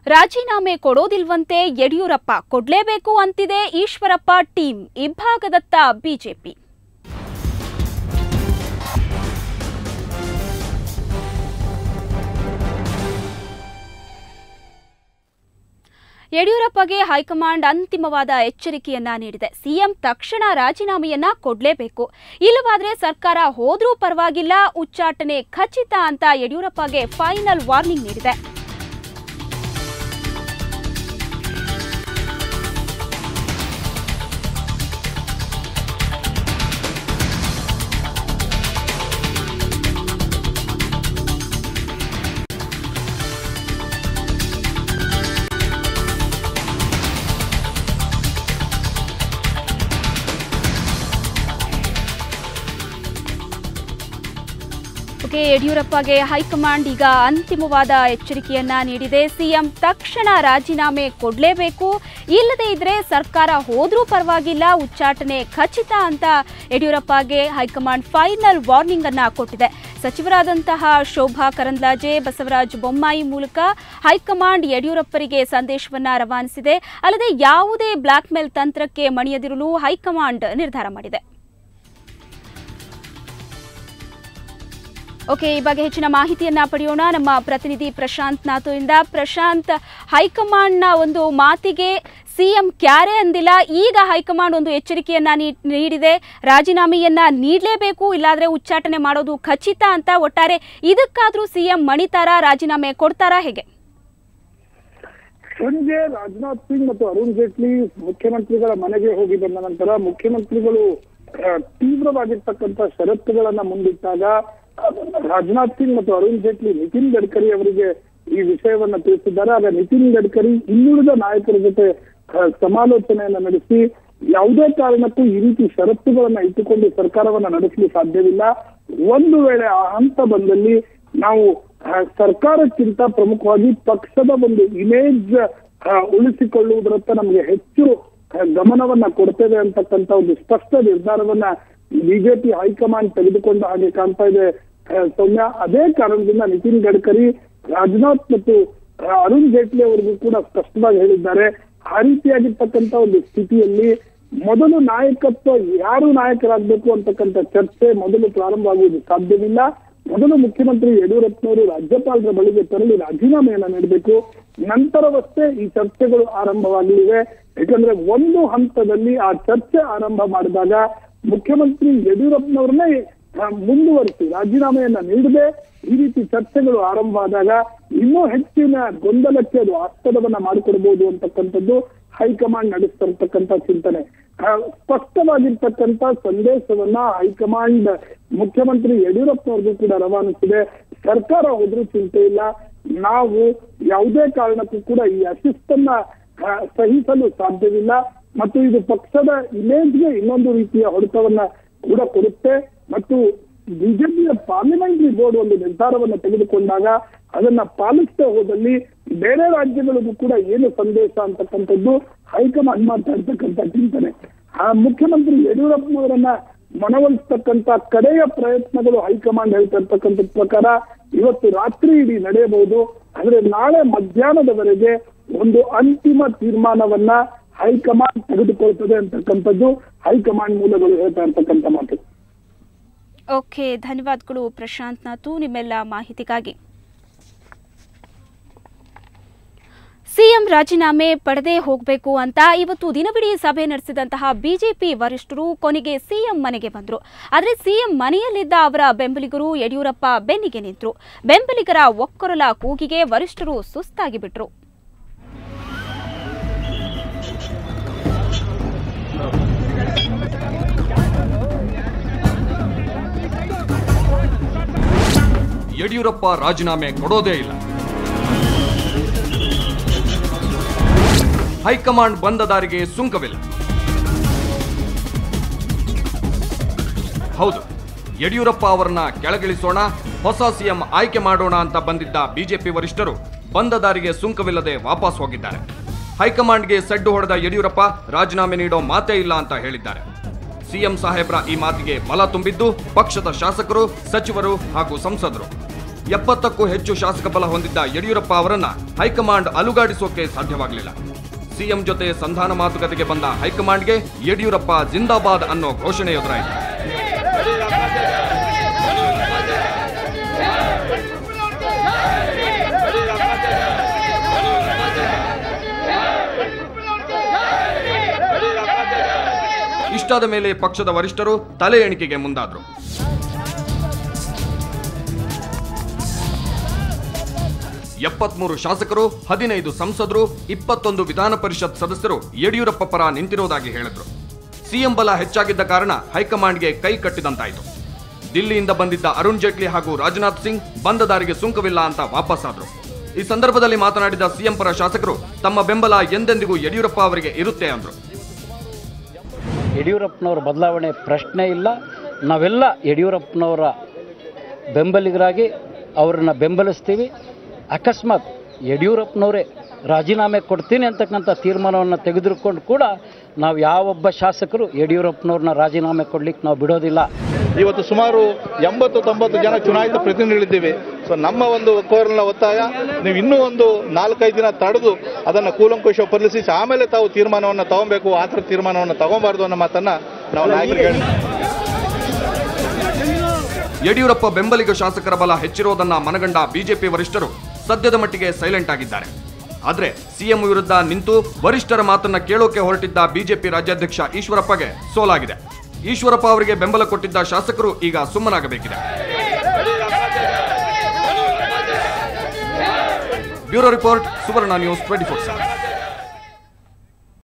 ರಾಜೀನಾಮೆ ಕೊಡೋದಿಲ್ವಂತೆ ಯಡಿಯೂರಪ್ಪ, ಕೊಡ್ಲೇಬೇಕು ಅಂತಿದೆ Eshwarappa team, ಇಬ್ಬಾಗದತ್ತ BJP. ಯಡಿಯೂರಪ್ಪಗೆ high command ಅಂತಿಮವಾದ ಎಚ್ಚರಿಕೆಯನ್ನ ನೀಡಿದೆ. ಸಿಎಂ ತಕ್ಷಣ ರಾಜೀನಾಮೆಯನ್ನ ಕೊಡಲೇಬೇಕು, ಇಲ್ಲವಾದ್ರೆ ಸರ್ಕಾರ ಹೋದ್ರೂ ಪರವಾಗಿಲ್ಲ, ಉಚ್ಚಾಟನೆ ಖಚಿತ ಅಂತ ಯಡಿಯೂರಪ್ಪಗೆ ಫೈನಲ್ ವಾರ್ನಿಂಗ್ ನೀಡಿದೆ. ಯಡಿಯೂರಪ್ಪಗೆ ಹೈಕಮಾಂಡ್ ಈಗ ಅಂತಿಮವಾದ ಎಚ್ಚರಿಕೆಯನ್ನ ನೀಡಿದೆ. ಸಿಎಂ ತಕ್ಷಣ ರಾಜೀನಾಮೆ ಕೊಡಲೇಬೇಕು, ಇಲ್ಲದೇ ಇದ್ರೆ ಸರ್ಕಾರ ಹೋದ್ರೂ ಪರವಾಗಿಲ್ಲ, ಉಚ್ಚಾಟನೆ ಖಚಿತ ಅಂತ ಯಡಿಯೂರಪ್ಪಗೆ ಹೈಕಮಾಂಡ್ ಫೈನಲ್ ವಾರ್ನಿಂಗ್ ಅನ್ನ ಕೊಟ್ಟಿದೆ. ಸಚಿವರಾದಂತಹ ಶೋಭಾ ಕರಂದ್ಲಾಜೆ, ಬಸವರಾಜ ಬೊಮ್ಮಾಯಿ ಮೂಲಕ ಹೈಕಮಾಂಡ್ ಯಡಿಯೂರಪ್ಪರಿಗೆ ಸಂದೇಶವನ್ನ ರವಾನಿಸಿದೆ. ಅಲ್ಲದೆ ಯಾವುದೇ ಬ್ಲಾಕ್ ಮೇಲ್ ತಂತ್ರಕ್ಕೆ ಮಣಿಯದಿರಲು ಹೈಕಮಾಂಡ್ ನಿರ್ಧಾರ ಮಾಡಿದೆ. ಈ ಬಗ್ಗೆ ಹೆಚ್ಚಿನ ಮಾಹಿತಿಯನ್ನ ಪಡೆಯೋಣ ನಮ್ಮ ಪ್ರತಿನಿಧಿ ಪ್ರಶಾಂತ್ ನಾಥೋಯಿಂದ. ಪ್ರಶಾಂತ್, ಹೈಕಮಾಂಡ್ನ ಒಂದು ಮಾತಿಗೆ ಸಿಎಂ ಕ್ಯಾರೆ ಅಂದಿಲ್ಲ, ಈಗ ಹೈಕಮಾಂಡ್ ಒಂದು ಎಚ್ಚರಿಕೆಯನ್ನ ನೀಡಿದೆ, ರಾಜೀನಾಮೆಯನ್ನ ನೀಡಲೇಬೇಕು, ಇಲ್ಲಾದ್ರೆ ಉಚ್ಚಾಟನೆ ಮಾಡೋದು ಖಚಿತ ಅಂತ. ಒಟ್ಟಾರೆ ಇದಕ್ಕಾದ್ರೂ ಸಿಎಂ ಮಣಿತಾರಾ, ರಾಜೀನಾಮೆ ಕೊಡ್ತಾರಾ, ಹೇಗೆ? ಸಂಜೆ ರಾಜನಾಥ್ ಸಿಂಗ್ ಮತ್ತು ಅರುಣ್ ಜೇಟ್ಲಿ ಮುಖ್ಯಮಂತ್ರಿಗಳ ಮನೆಗೆ ಹೋಗಿ ಬಂದ ನಂತರ ಮುಖ್ಯಮಂತ್ರಿಗಳು ತೀವ್ರವಾಗಿರ್ತಕ್ಕಂಥ ಷರತ್ತುಗಳನ್ನ ಮುಂದಿಟ್ಟಾಗ ರಾಜನಾಥ್ ಸಿಂಗ್ ಮತ್ತು ಅರುಣ್ ಜೇಟ್ಲಿ ನಿತಿನ್ ಗಡ್ಕರಿ ಅವರಿಗೆ ಈ ವಿಷಯವನ್ನ ತಿಳಿಸಿದ್ದಾರೆ. ಆಗ ನಿತಿನ್ ಗಡ್ಕರಿ ಇನ್ನುಳಿದ ನಾಯಕರ ಜೊತೆ ಸಮಾಲೋಚನೆಯನ್ನ ನಡೆಸಿ ಯಾವುದೇ ಕಾರಣಕ್ಕೂ ಈ ರೀತಿ ಷರತ್ತುಗಳನ್ನ ಇಟ್ಟುಕೊಂಡು ಸರ್ಕಾರವನ್ನ ನಡೆಸಲು ಸಾಧ್ಯವಿಲ್ಲ, ಒಂದು ವೇಳೆ ಆ ಹಂತ ಬಂದಲ್ಲಿ ನಾವು ಸರ್ಕಾರಕ್ಕಿಂತ ಪ್ರಮುಖವಾಗಿ ಪಕ್ಷದ ಒಂದು ಇಮೇಜ್ ಉಳಿಸಿಕೊಳ್ಳುವುದರತ್ತ ನಮಗೆ ಹೆಚ್ಚು ಗಮನವನ್ನ ಕೊಡ್ತೇವೆ ಅಂತಕ್ಕಂಥ ಒಂದು ಸ್ಪಷ್ಟ ನಿರ್ಧಾರವನ್ನ ಬಿಜೆಪಿ ಹೈಕಮಾಂಡ್ ತೆಗೆದುಕೊಂಡ ಹಾಗೆ ಕಾಣ್ತಾ ಇದೆ ಸೌಮ್ಯ. ಅದೇ ಕಾರಣದಿಂದ ನಿತಿನ್ ಗಡ್ಕರಿ, ರಾಜನಾಥ್ ಮತ್ತು ಅರುಣ್ ಜೇಟ್ಲಿ ಅವರಿಗೂ ಕೂಡ ಸ್ಪಷ್ಟವಾಗಿ ಹೇಳಿದ್ದಾರೆ, ಆ ರೀತಿಯಾಗಿರ್ತಕ್ಕಂಥ ಒಂದು ಸ್ಥಿತಿಯಲ್ಲಿ ಮೊದಲು ನಾಯಕತ್ವ ಯಾರು ನಾಯಕರಾಗಬೇಕು ಅಂತಕ್ಕಂಥ ಚರ್ಚೆ ಮೊದಲು ಪ್ರಾರಂಭವಾಗುವುದು ಸಾಧ್ಯವಿಲ್ಲ. ಮೊದಲು ಮುಖ್ಯಮಂತ್ರಿ ಯಡಿಯೂರಪ್ಪನವರು ರಾಜ್ಯಪಾಲರ ಬಳಿಗೆ ತೆರಳಿ ರಾಜೀನಾಮೆಯನ್ನ ನೀಡಬೇಕು, ನಂತರವಷ್ಟೇ ಈ ಚರ್ಚೆಗಳು ಆರಂಭವಾಗಲಿವೆ. ಯಾಕಂದ್ರೆ ಒಂದು ಹಂತದಲ್ಲಿ ಆ ಚರ್ಚೆ ಆರಂಭ ಮಾಡಿದಾಗ ಮುಖ್ಯಮಂತ್ರಿ ಯಡಿಯೂರಪ್ಪನವ್ರನ್ನೇ ಮುಂದುವರಿಸಿ ರಾಜೀನಾಮೆಯನ್ನ ನೀಡದೆ ಈ ರೀತಿ ಚರ್ಚೆಗಳು ಆರಂಭ ಆದಾಗ ಇನ್ನೂ ಹೆಚ್ಚಿನ ಗೊಂದಲಕ್ಕೆ ಅದು ಆಸ್ಪದವನ್ನ ಮಾಡಿಕೊಡ್ಬೋದು ಅಂತಕ್ಕಂಥದ್ದು ಹೈಕಮಾಂಡ್ ನಡೆಸ್ತಿರ್ತಕ್ಕಂಥ ಚಿಂತನೆ. ಸ್ಪಷ್ಟವಾಗಿರ್ತಕ್ಕಂಥ ಸಂದೇಶವನ್ನ ಹೈಕಮಾಂಡ್ ಮುಖ್ಯಮಂತ್ರಿ ಯಡಿಯೂರಪ್ಪನವ್ರಿಗೂ ಕೂಡ ರವಾನಿಸಿದೆ. ಸರ್ಕಾರ ಹೋದ್ರೂ ಚಿಂತೆ ಇಲ್ಲ, ನಾವು ಯಾವುದೇ ಕಾರಣಕ್ಕೂ ಕೂಡ ಈ ಅಶಿಸ್ತನ್ನ ಸಹಿಸಲು ಸಾಧ್ಯವಿಲ್ಲ ಮತ್ತು ಇದು ಪಕ್ಷದ ಇಮೇಜ್ಗೆ ಇನ್ನೊಂದು ರೀತಿಯ ಹೊಡೆತವನ್ನ ಕೂಡ ಕೊಡುತ್ತೆ ಮತ್ತು ಬಿಜೆಪಿಯ ಪಾರ್ಲಿಮೆಂಟರಿ ಬೋರ್ಡ್ ಒಂದು ನಿರ್ಧಾರವನ್ನ ತೆಗೆದುಕೊಂಡಾಗ ಅದನ್ನ ಪಾಲಿಸದೆ ಹೋದಲ್ಲಿ ಬೇರೆ ರಾಜ್ಯಗಳಿಗೂ ಕೂಡ ಏನು ಸಂದೇಶ ಅಂತಕ್ಕಂಥದ್ದು ಹೈಕಮಾಂಡ್ ಮಾಡ್ತಾ ಇರ್ತಕ್ಕಂಥ ಚಿಂತನೆ. ಮುಖ್ಯಮಂತ್ರಿ ಯಡಿಯೂರಪ್ಪನವರನ್ನ ಮನವೊಲಿಸ್ತಕ್ಕಂಥ ಕಡೆಯ ಪ್ರಯತ್ನಗಳು ಹೈಕಮಾಂಡ್ ಹೇಳ್ತಾ ಇರ್ತಕ್ಕಂಥ ಪ್ರಕಾರ ಇವತ್ತು ರಾತ್ರಿ ಇಡೀ ನಡೆಯಬಹುದು. ಆದ್ರೆ ನಾಳೆ ಮಧ್ಯಾಹ್ನದವರೆಗೆ ಒಂದು ಅಂತಿಮ ತೀರ್ಮಾನವನ್ನ ಹೈಕಮಾಂಡ್ ತೆಗೆದುಕೊಳ್ತದೆ ಅಂತಕ್ಕಂಥದ್ದು ಹೈಕಮಾಂಡ್ ಮೂಲಗಳು ಹೇಳ್ತಾ ಇರ್ತಕ್ಕಂಥ ಮಾತು. ಧನ್ಯವಾದಗಳು ಪ್ರಶಾಂತ್ ನಾಥು ನಿಮ್ಮೆಲ್ಲ ಮಾಹಿತಿಗಾಗಿ. ಸಿಎಂ ರಾಜೀನಾಮೆ ಪಡೆದೇ ಹೋಗಬೇಕು ಅಂತ ಇವತ್ತು ದಿನವಿಡೀ ಸಭೆ ನಡೆಸಿದಂತಹ ಬಿಜೆಪಿ ವರಿಷ್ಠರು ಕೊನೆಗೆ ಸಿಎಂ ಮನೆಗೆ ಬಂದರು. ಆದರೆ ಸಿಎಂ ಮನೆಯಲ್ಲಿದ್ದ ಅವರ ಬೆಂಬಲಿಗರು ಯಡಿಯೂರಪ್ಪ ಬೆನ್ನಿಗೆ ನಿಂತರು. ಬೆಂಬಲಿಗರ ಒಕ್ಕೊರಲ ಕೂಗಿಗೆ ವರಿಷ್ಠರು ಸುಸ್ತಾಗಿ ಬಿಟ್ರು. ಯಡಿಯೂರಪ್ಪ ರಾಜೀನಾಮೆ ಕೊಡೋದೇ ಇಲ್ಲ, ಹೈಕಮಾಂಡ್ ಬಂದ ದಾರಿಗೆ ಸುಂಕವಿಲ್ಲ. ಹೌದು, ಯಡಿಯೂರಪ್ಪ ಅವರನ್ನ ಕೆಳಗಿಳಿಸೋಣ, ಹೊಸ ಸಿಎಂ ಆಯ್ಕೆ ಮಾಡೋಣ ಅಂತ ಬಂದಿದ್ದ ಬಿಜೆಪಿ ವರಿಷ್ಠರು ಬಂದ ದಾರಿಗೆ ಸುಂಕವಿಲ್ಲದೆ ವಾಪಸ್ ಹೋಗಿದ್ದಾರೆ. ಹೈಕಮಾಂಡ್ಗೆ ಸಡ್ಡು ಹೊಡೆದ ಯಡಿಯೂರಪ್ಪ ರಾಜೀನಾಮೆ ನೀಡೋ ಮಾತೇ ಇಲ್ಲ ಅಂತ ಹೇಳಿದ್ದಾರೆ. ಸಿಎಂ ಸಾಹೇಬ್ರ ಈ ಮಾತಿಗೆ ಬಲ ತುಂಬಿದ್ದು ಪಕ್ಷದ ಶಾಸಕರು, ಸಚಿವರು ಹಾಗೂ ಸಂಸದರು. 70ಕ್ಕೂ ಹೆಚ್ಚು ಶಾಸಕ ಬಲ ಹೊಂದಿದ್ದ ಯಡಿಯೂರಪ್ಪ ಅವರನ್ನ ಹೈಕಮಾಂಡ್ ಅಲುಗಾಡಿಸೋಕೆ ಸಾಧ್ಯವಾಗಲಿಲ್ಲ. ಸಿಎಂ ಜೊತೆ ಸಂಧಾನ ಮಾತುಕತೆಗೆ ಬಂದ ಹೈಕಮಾಂಡ್ಗೆ ಯಡಿಯೂರಪ್ಪ ಜಿಂದಾಬಾದ್ ಅನ್ನೋ ಘೋಷಣೆ ಎದುರಾಯಿತು. ಇಷ್ಟಾದ ಮೇಲೆ ಪಕ್ಷದ ವರಿಷ್ಠರು ತಲೆ ಎಣಿಕೆಗೆ ಮುಂದಾದ್ರು. ಎಪ್ಪತ್ಮೂರು ಶಾಸಕರು, 15 ಸಂಸದರು, 21 ವಿಧಾನ ಪರಿಷತ್ ಸದಸ್ಯರು ಯಡಿಯೂರಪ್ಪ ಪರ ನಿಂತಿರೋದಾಗಿ ಹೇಳಿದ್ರು. ಸಿಎಂ ಬಲ ಹೆಚ್ಚಾಗಿದ್ದ ಕಾರಣ ಹೈಕಮಾಂಡ್ಗೆ ಕೈ ಕಟ್ಟಿದಂತಾಯಿತು. ದಿಲ್ಲಿಯಿಂದ ಬಂದಿದ್ದ ಅರುಣ್ ಜೇಟ್ಲಿ ಹಾಗೂ ರಾಜನಾಥ್ ಸಿಂಗ್ ಬಂದ ದಾರಿಗೆ ಸುಂಕವಿಲ್ಲ ಅಂತ ವಾಪಸ್ಸಾದ್ರು. ಈ ಸಂದರ್ಭದಲ್ಲಿ ಮಾತನಾಡಿದ ಸಿಎಂ ಪರ ಶಾಸಕರು ತಮ್ಮ ಬೆಂಬಲ ಎಂದೆಂದಿಗೂ ಯಡಿಯೂರಪ್ಪ ಅವರಿಗೆ ಇರುತ್ತೆ ಅಂದ್ರು. ಯಡಿಯೂರಪ್ಪನವರ ಬದಲಾವಣೆ ಪ್ರಶ್ನೆ ಇಲ್ಲ. ನಾವೆಲ್ಲ ಯಡಿಯೂರಪ್ಪನವರ ಬೆಂಬಲಿಗರಾಗಿ ಅವರನ್ನು ಬೆಂಬಲಿಸ್ತೀವಿ. ಅಕಸ್ಮಾತ್ ಯಡಿಯೂರಪ್ಪನವರೇ ರಾಜೀನಾಮೆ ಕೊಡ್ತೀನಿ ಅಂತಕ್ಕಂಥ ತೀರ್ಮಾನವನ್ನು ತೆಗೆದುಕೊಂಡು ಕೂಡ ನಾವು ಯಾವೊಬ್ಬ ಶಾಸಕರು ಯಡಿಯೂರಪ್ಪನವ್ರನ್ನ ರಾಜೀನಾಮೆ ಕೊಡ್ಲಿಕ್ಕೆ ನಾವು ಬಿಡೋದಿಲ್ಲ. ಇವತ್ತು ಸುಮಾರು 80-90 ಜನ ಚುನಾಯಿತ ಪ್ರತಿನಿಧಿಗಳಿದ್ದೀವಿ. ಸೊ ನಮ್ಮ ಒಂದು ಕೋರಲ್ನ ಒತ್ತಾಯ, ನೀವು ಇನ್ನೂ ಒಂದು 4-5 ದಿನ ತಡೆದು ಅದನ್ನು ಕೂಲಂಕುಷ ಪರಿಶೀಲಿಸಿ ಆಮೇಲೆ ತಾವು ತೀರ್ಮಾನವನ್ನು ತಗೊಬೇಕು. ಆ ಥರ ತೀರ್ಮಾನವನ್ನು ತಗೊಬಾರ್ದು ಅನ್ನೋ ಮಾತನ್ನ ನಾವು ನಾಯಕರಿಗೆ ಹೇಳಿ. ಯಡಿಯೂರಪ್ಪ ಬೆಂಬಲಿಗ ಶಾಸಕರ ಬಲ ಹೆಚ್ಚಿರೋದನ್ನ ಮನಗಂಡ ಬಿಜೆಪಿ ವರಿಷ್ಠರು ಸದ್ಯದ ಮಟ್ಟಿಗೆ ಸೈಲೆಂಟ್ ಆಗಿದ್ದಾರೆ. ಆದ್ರೆ ಸಿಎಂ ವಿರುದ್ಧ ನಿಂತು ವರಿಷ್ಠರ ಮಾತನ್ನ ಕೇಳೋಕೆ ಹೊರಟಿದ್ದ ಬಿಜೆಪಿ ರಾಜ್ಯಾಧ್ಯಕ್ಷ ಈಶ್ವರಪ್ಪಗೆ ಸೋಲಾಗಿದೆ. ಈಶ್ವರಪ್ಪ ಅವರಿಗೆ ಬೆಂಬಲ ಕೊಟ್ಟಿದ್ದ ಶಾಸಕರು ಈಗ ಸುಮ್ಮನಾಗಬೇಕಿದೆ. ಬ್ಯೂರೋ ರಿಪೋರ್ಟ್, ಸುವರ್ಣ ನ್ಯೂಸ್ 24/7.